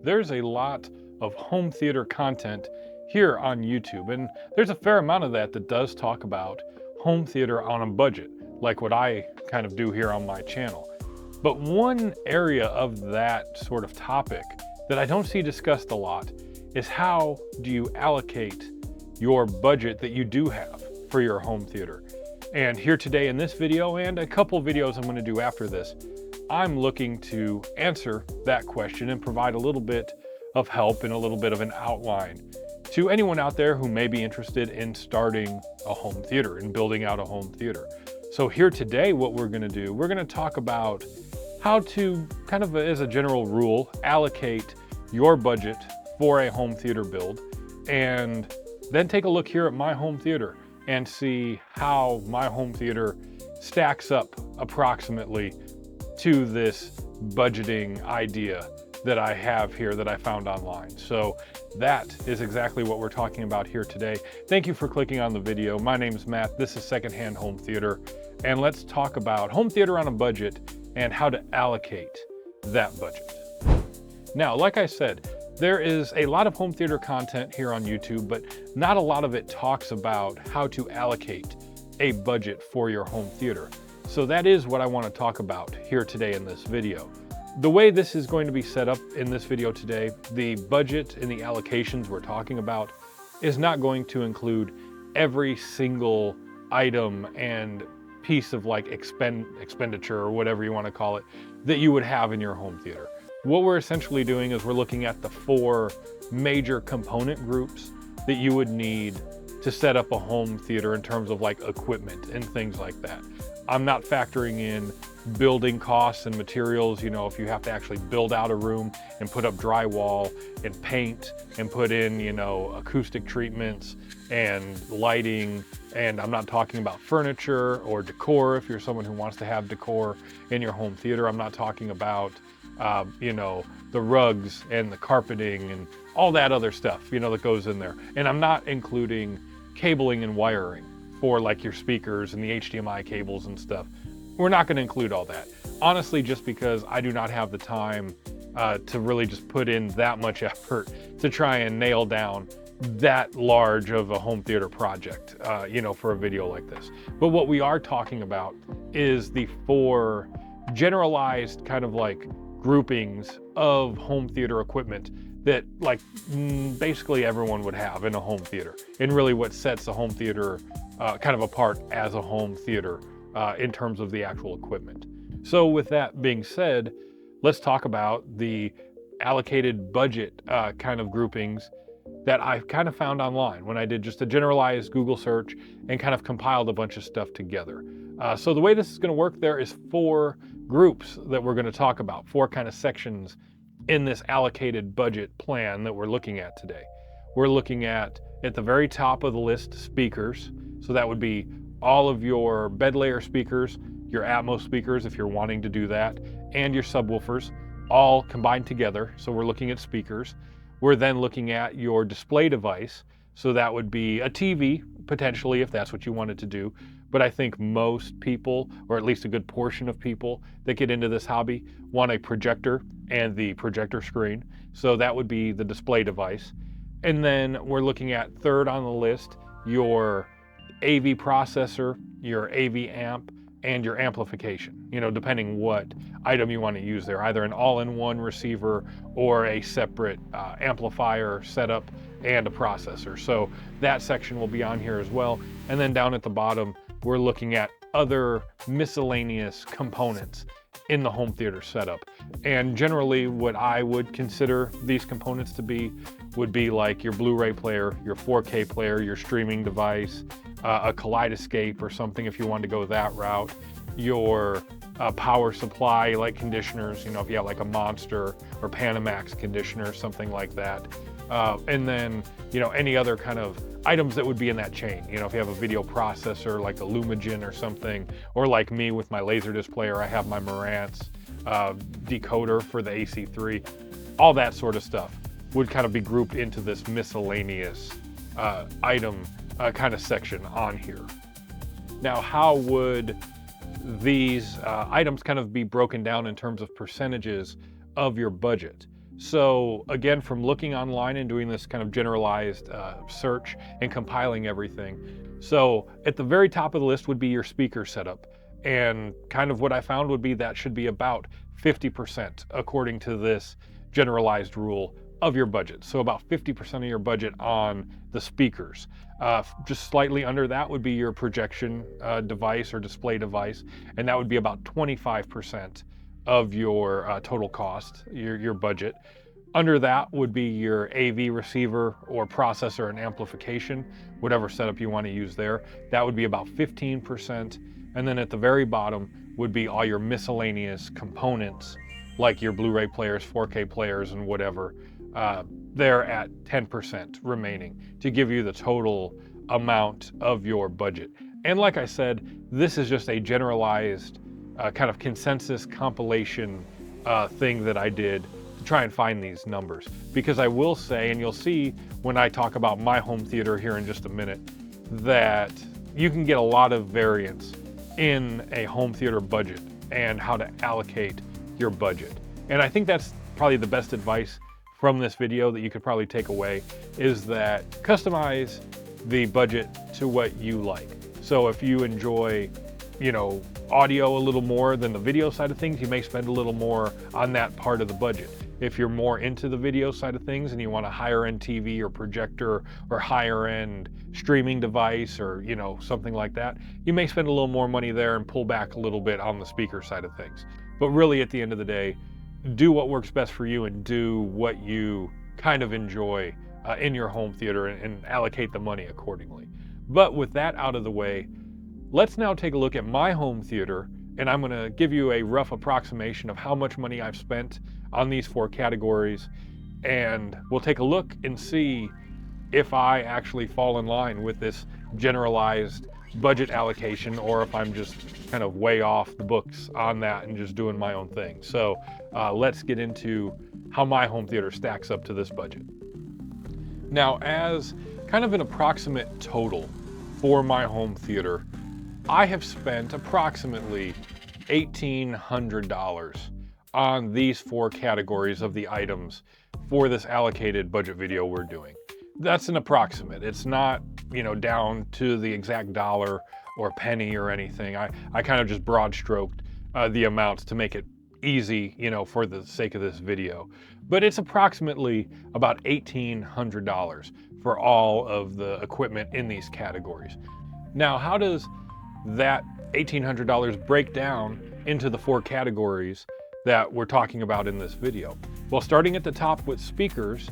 there's a lot of home theater content here on YouTube, and there's a fair amount of that that does talk about home theater on a budget, like what I kind of do here on my channel. But one area of that sort of topic that I don't see discussed a lot is how do you allocate your budget that you do have for your home theater. And here today in this video and a couple videos I'm going to do after this, I'm looking to answer that question and provide a little bit of help and a little bit of an outline to anyone out there who may be interested in starting a home theater and building out a home theater. So here today, what we're going to do, we're going to talk about how to kind of, as a general rule, allocate your budget for a home theater build, and then take a look here at my home theater and see how my home theater stacks up approximately to this budgeting idea that I have here that I found online. So that is exactly what we're talking about here today. Thank you for clicking on the video. My name is Matt. This is Secondhand Home Theater, and let's talk about home theater on a budget and how to allocate that budget. Now, like I said, there is a lot of home theater content here on YouTube, but not a lot of it talks about how to allocate a budget for your home theater. So that is what I want to talk about here today in this video. The way this is going to be set up in this video today, the budget and the allocations we're talking about is not going to include every single item and piece of like expenditure or whatever you want to call it that you would have in your home theater. What we're essentially doing is we're looking at the 4 major component groups that you would need to set up a home theater in terms of like equipment and things like that. I'm not factoring in building costs and materials, you know, if you have to actually build out a room and put up drywall and paint and put in, you know, acoustic treatments and lighting. And I'm not talking about furniture or decor if you're someone who wants to have decor in your home theater. I'm not talking about, you know, the rugs and the carpeting and all that other stuff, you know, that goes in there. And I'm not including cabling and wiring for like your speakers and the HDMI cables and stuff. We're not going to include all that. Honestly, just because I do not have the time to really just put in that much effort to try and nail down that large of a home theater project, you know, for a video like this. But what we are talking about is the 4 generalized kind of like groupings of home theater equipment that like basically everyone would have in a home theater, and really what sets a home theater kind of apart as a home theater in terms of the actual equipment. So with that being said, let's talk about the allocated budget kind of groupings that I've kind of found online when I did just a generalized Google search and kind of compiled a bunch of stuff together. So the way this is going to work, there is 4 groups that we're going to talk about, 4 kind of sections in this allocated budget plan that we're looking at today. We're looking at the very top of the list, speakers. So that would be all of your bed layer speakers, your Atmos speakers if you're wanting to do that, and your subwoofers all combined together. So we're looking at speakers. We're then looking at your display device. So that would be a TV, potentially, if that's what you wanted to do. But I think most people, or at least a good portion of people that get into this hobby, want a projector and the projector screen. So that would be the display device. And then we're looking at, third on the list, your AV processor, your AV amp, and your amplification, you know, depending what item you want to use there, either an all-in-one receiver or a separate amplifier setup and a processor. So that section will be on here as well. And then down at the bottom, we're looking at other miscellaneous components in the home theater setup. And generally what I would consider these components to be would be like your Blu-ray player, your 4K player, your streaming device, a kaleidoscope or something if you want to go that route, your power supply like conditioners, you know, if you have like a Monster or Panamax conditioner, something like that. And then, you know, any other kind of items that would be in that chain. You know, if you have a video processor like a Lumagen or something, or like me with my Laserdisc player, I have my Marantz decoder for the AC3. All that sort of stuff would kind of be grouped into this miscellaneous item kind of section on here. Now, how would these items kind of be broken down in terms of percentages of your budget? So again, from looking online and doing this kind of generalized search and compiling everything. So at the very top of the list would be your speaker setup. And kind of what I found would be that should be about 50% according to this generalized rule of your budget. So about 50% of your budget on the speakers. Just slightly under that would be your projection device or display device. And that would be about 25% of your total cost, your budget. Under that would be your AV receiver or processor and amplification, whatever setup you want to use there. That would be about 15%. And then at the very bottom would be all your miscellaneous components, like your Blu-ray players, 4K players, and whatever. They're at 10% remaining to give you the total amount of your budget. And like I said, this is just a generalized kind of consensus compilation thing that I did to try and find these numbers. Because I will say, and you'll see when I talk about my home theater here in just a minute, that you can get a lot of variance in a home theater budget and how to allocate your budget. And I think that's probably the best advice from this video that you could probably take away, is that customize the budget to what you like. So if you enjoy, audio a little more than the video side of things, you may spend a little more on that part of the budget. If you're more into the video side of things and you want a higher end TV or projector or higher end streaming device or, something like that, you may spend a little more money there and pull back a little bit on the speaker side of things. But really at the end of the day, do what works best for you and do what you kind of enjoy in your home theater and allocate the money accordingly. But with that out of the way, let's now take a look at my home theater, and I'm going to give you a rough approximation of how much money I've spent on these 4 categories, and we'll take a look and see if I actually fall in line with this generalized budget allocation or if I'm just kind of way off the books on that and just doing my own thing. So let's get into how my home theater stacks up to this budget. Now, as kind of an approximate total for my home theater, I have spent approximately $1,800 on these 4 categories of the items for this allocated budget video we're doing. That's an approximate. It's not, down to the exact dollar or penny or anything. I kind of just broad stroked the amounts to make it easy, for the sake of this video. But it's approximately about $1,800 for all of the equipment in these categories. Now, how does that $1,800 break down into the 4 categories that we're talking about in this video? Well, starting at the top with speakers,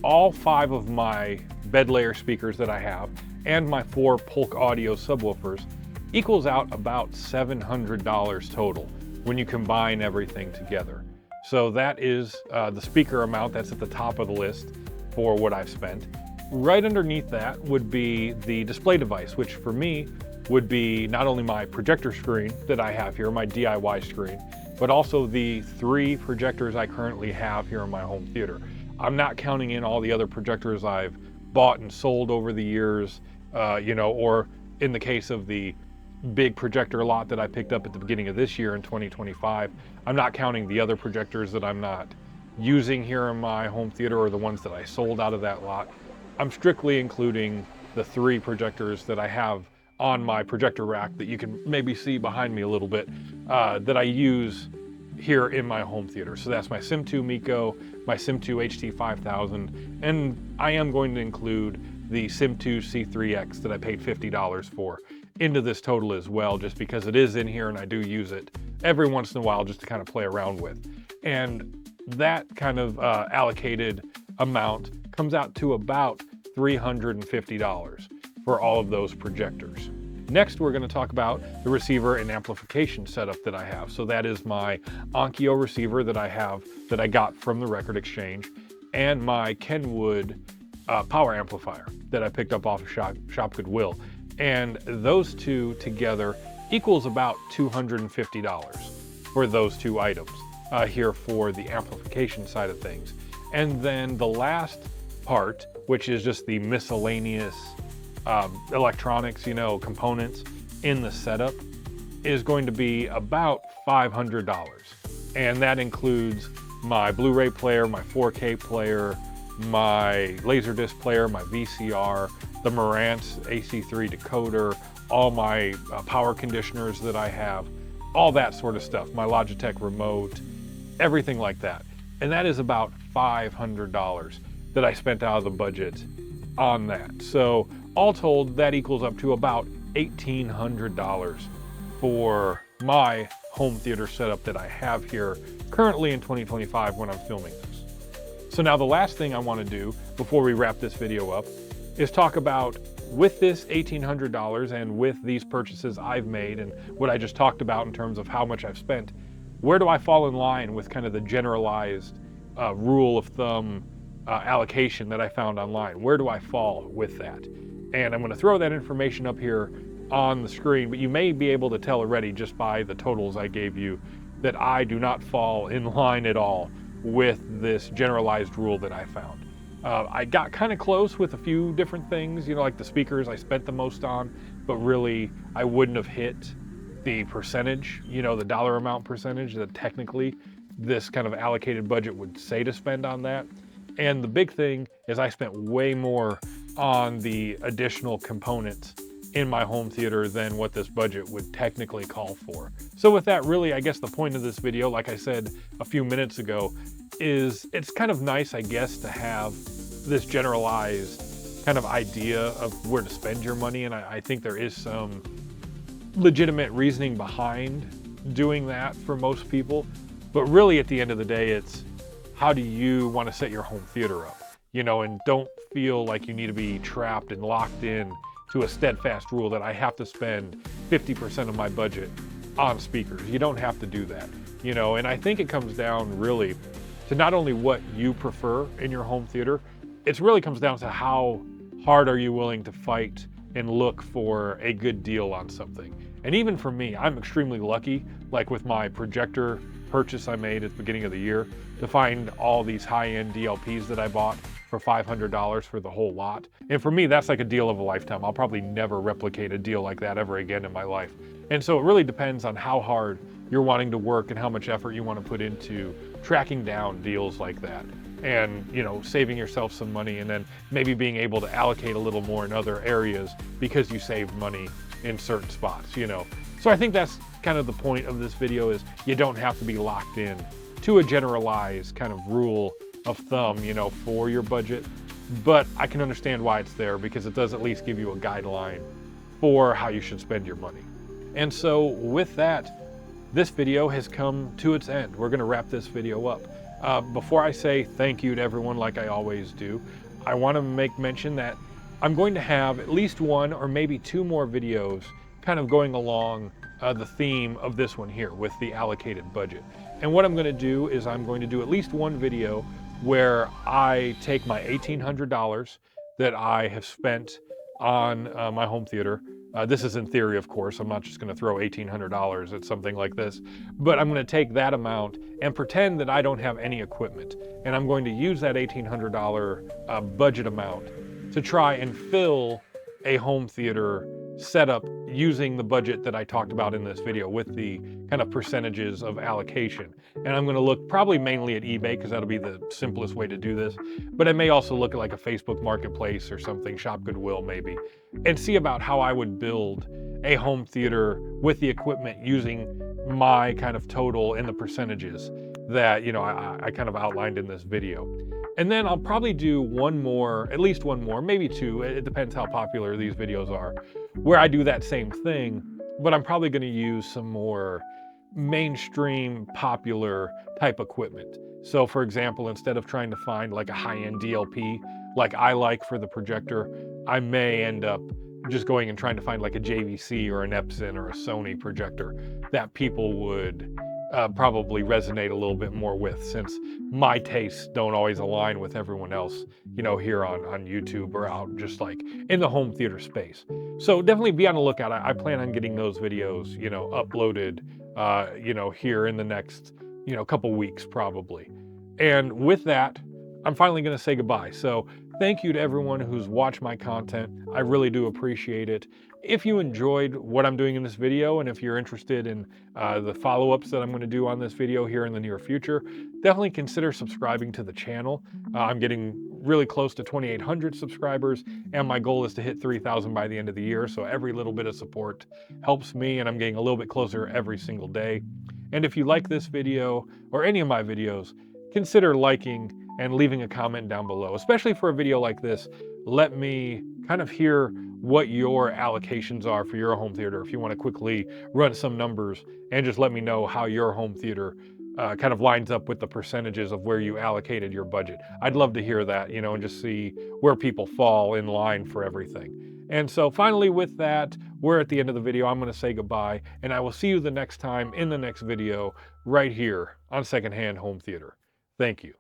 all 5 of my bed layer speakers that I have and my 4 Polk Audio subwoofers equals out about $700 total when you combine everything together. So that is the speaker amount that's at the top of the list for what I've spent. Right underneath that would be the display device, which for me would be not only my projector screen that I have here, my DIY screen, but also the 3 projectors I currently have here in my home theater. I'm not counting in all the other projectors I've bought and sold over the years, or in the case of the big projector lot that I picked up at the beginning of this year in 2025, I'm not counting the other projectors that I'm not using here in my home theater or the ones that I sold out of that lot. I'm strictly including the 3 projectors that I have on my projector rack that you can maybe see behind me a little bit, that I use here in my home theater. So that's my Sim2 Miko, my Sim2 HT5000, and I am going to include the Sim2 C3X that I paid $50 for into this total as well, just because it is in here and I do use it every once in a while just to kind of play around with. And that kind of allocated amount comes out to about $350 for all of those projectors. Next, we're going to talk about the receiver and amplification setup that I have. So that is my Onkyo receiver that I have, that I got from the Record Exchange, and my Kenwood power amplifier that I picked up off of Shop Goodwill. And those 2 together equals about $250 for those 2 items here for the amplification side of things. And then the last part, which is just the miscellaneous electronics, components in the setup, is going to be about $500. And that includes my Blu-ray player, my 4K player, my Laserdisc player, my VCR, the Marantz AC3 decoder, all my power conditioners that I have, all that sort of stuff, my Logitech remote, everything like that. And that is about $500 that I spent out of the budget on that. So all told, that equals up to about $1,800 for my home theater setup that I have here currently in 2025 when I'm filming this. So now the last thing I want to do before we wrap this video up is talk about, with this $1,800 and with these purchases I've made and what I just talked about in terms of how much I've spent, where do I fall in line with kind of the generalized rule of thumb allocation that I found online? Where do I fall with that? And I'm going to throw that information up here on the screen, but you may be able to tell already just by the totals I gave you that I do not fall in line at all with this generalized rule that I found. I got kind of close with a few different things, you know, like the speakers I spent the most on, but really I wouldn't have hit the percentage, you know, the dollar amount percentage that technically this kind of allocated budget would say to spend on that. And the big thing is I spent way more on the additional components in my home theater than what this budget would technically call for. So with that, really, I guess the point of this video, like I said a few minutes ago, is it's kind of nice, I guess, to have this generalized kind of idea of where to spend your money. And I think there is some legitimate reasoning behind doing that for most people. But really, at the end of the day, it's how do you want to set your home theater up? You know, and don't feel like you need to be trapped and locked in to a steadfast rule that I have to spend 50% of my budget on speakers. You don't have to do that, you know, and I think it comes down really to not only what you prefer in your home theater, it really comes down to how hard are you willing to fight and look for a good deal on something. And even for me, I'm extremely lucky, like with my projector purchase I made at the beginning of the year, to find all these high-end DLPs that I bought for $500 for the whole lot. And for me, that's like a deal of a lifetime. I'll probably never replicate a deal like that ever again in my life. And so it really depends on how hard you're wanting to work and how much effort you want to put into tracking down deals like that. And, you know, saving yourself some money and then maybe being able to allocate a little more in other areas because you saved money in certain spots, you know. So I think that's kind of the point of this video, is you don't have to be locked in to a generalized kind of rule of thumb, you know, for your budget. But I can understand why it's there, because it does at least give you a guideline for how you should spend your money. And so with that, this video has come to its end. We're going to wrap this video up. Before I say thank you to everyone like I always do, I want to make mention that I'm going to have at least one or maybe two more videos kind of going along the theme of this one here with the allocated budget. And what I'm going to do is I'm going to do at least one video where I take my $1,800 that I have spent on my home theater. This is in theory, of course. I'm not just going to throw $1,800 at something like this, but I'm going to take that amount and pretend that I don't have any equipment. And I'm going to use that $1,800 budget amount to try and fill a home theater setup using the budget that I talked about in this video with the kind of percentages of allocation. And I'm going to look probably mainly at eBay because that'll be the simplest way to do this. But I may also look at like a Facebook Marketplace or something, Shop Goodwill maybe, and see about how I would build a home theater with the equipment using my kind of total and the percentages that, you know, I kind of outlined in this video. And then I'll probably do one more, at least one more, maybe two, it depends how popular these videos are, where I do that same thing, but I'm probably going to use some more mainstream popular type equipment. So for example, instead of trying to find like a high-end DLP like I like for the projector, I may end up just going and trying to find like a JVC or an Epson or a Sony projector that people would probably resonate a little bit more with, since my tastes don't always align with everyone else, you know, here on YouTube or out just like in the home theater space. So definitely be on the lookout. I plan on getting those videos, you know, uploaded, you know, here in the next, you know, couple weeks probably. And with that, I'm finally going to say goodbye. So Thank you to everyone who's watched my content. I really do appreciate it. If you enjoyed what I'm doing in this video, and if you're interested in the follow-ups that I'm going to do on this video here in the near future, definitely consider subscribing to the channel. I'm getting really close to 2,800 subscribers, and my goal is to hit 3,000 by the end of the year. So every little bit of support helps me, and I'm getting a little bit closer every single day. And if you like this video or any of my videos, consider liking and leaving a comment down below, especially for a video like this. Let me kind of hear what your allocations are for your home theater. If you want to quickly run some numbers and just let me know how your home theater kind of lines up with the percentages of where you allocated your budget. I'd love to hear that, and just see where people fall in line for everything. And so finally with that, we're at the end of the video. I'm going to say goodbye, and I will see you the next time in the next video right here on Secondhand Home Theater. Thank you.